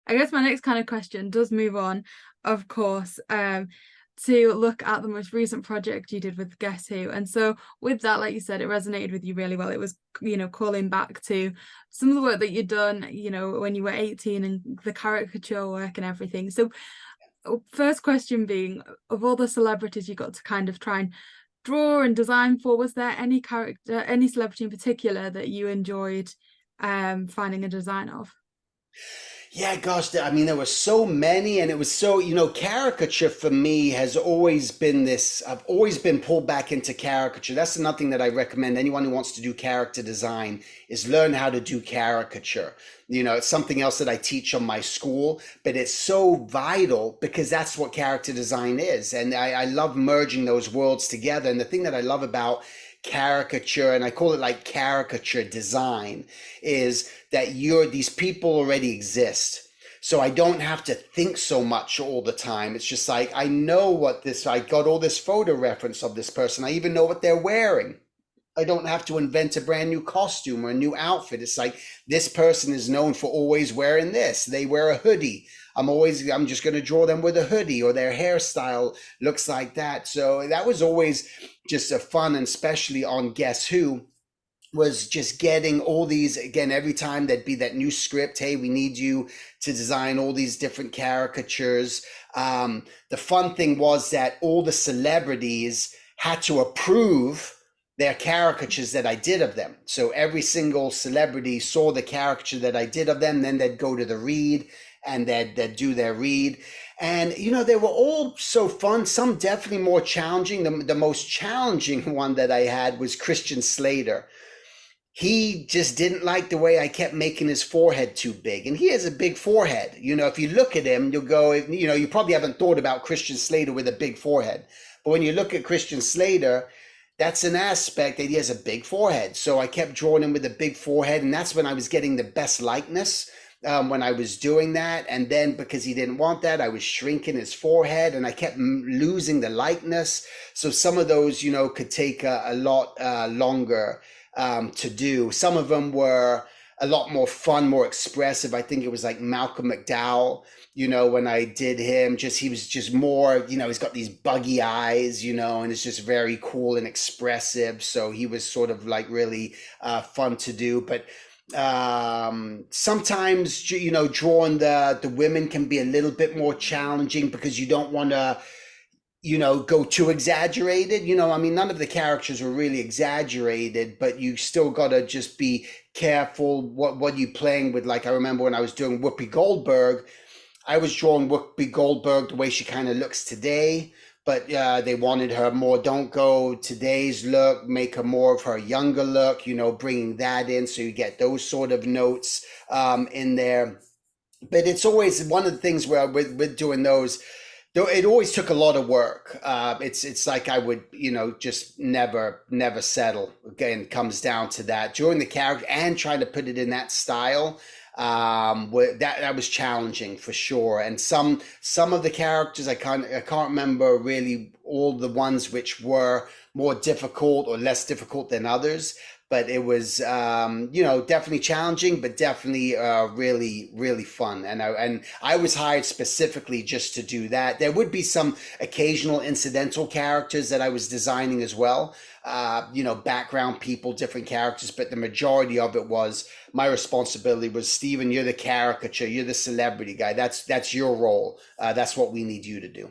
I guess my next kind of question does move on, of course, to look at the most recent project you did with Guess Who. And so with that, like you said, it resonated with you really well. It was, calling back to some of the work that you'd done, when you were 18 and the caricature work and everything. So first question being, of all the celebrities you got to kind of try and draw and design for, was there any character, any celebrity in particular that you enjoyed finding a design of? Yeah, gosh, I mean, there were so many, and it was so, caricature for me has always been this. I've always been pulled back into caricature. That's another thing that I recommend anyone who wants to do character design is learn how to do caricature. It's something else that I teach on my school, but it's so vital because that's what character design is. And I love merging those worlds together. And the thing that I love about caricature, and I call it like caricature design, is that these people already exist. So I don't have to think so much all the time. It's just like I know I got all this photo reference of this person. I even know what they're wearing. I don't have to invent a brand new costume or a new outfit. It's like this person is known for always wearing this. They wear a hoodie. I'm just going to draw them with a hoodie, or their hairstyle looks like that. So that was always just a fun, and especially on Guess Who, was just getting all these, again, every time there'd be that new script. Hey, we need you to design all these different caricatures. The fun thing was that all the celebrities had to approve their caricatures that I did of them. So every single celebrity saw the caricature that I did of them, then they'd go to the read and they'd do their read. And, they were all so fun, some definitely more challenging. The most challenging one that I had was Christian Slater. He just didn't like the way I kept making his forehead too big. And he has a big forehead. If you look at him, you'll go, you probably haven't thought about Christian Slater with a big forehead. But when you look at Christian Slater, that's an aspect that he has a big forehead. So I kept drawing him with a big forehead. And that's when I was getting the best likeness, when I was doing that. And then because he didn't want that, I was shrinking his forehead and I kept losing the likeness. So some of those, could take a lot longer to do. Some of them were a lot more fun, more expressive. I think it was like Malcolm McDowell, when I did him, he was just more, he's got these buggy eyes, and it's just very cool and expressive. So he was sort of like really fun to do. But sometimes, drawing the women can be a little bit more challenging because you don't want to go too exaggerated. None of the characters were really exaggerated, but you still got to just be careful what you playing with. Like I remember when I was doing Whoopi Goldberg, I was drawing Whoopi Goldberg the way she kind of looks today, but they wanted her more, don't go today's look, make her more of her younger look, bringing that in. So you get those sort of notes in there. But it's always one of the things where with doing those, though it always took a lot of work. It's like I would, just never settle. Again, it comes down to that. Drawing the character and trying to put it in that style, that was challenging for sure. And some of the characters I can't remember really all the ones which were more difficult or less difficult than others. But it was, definitely challenging, but definitely really, really fun. And I was hired specifically just to do that. There would be some occasional incidental characters that I was designing as well, background people, different characters. But the majority of it was my responsibility was, Steven, you're the caricature, you're the celebrity guy. That's your role. That's what we need you to do.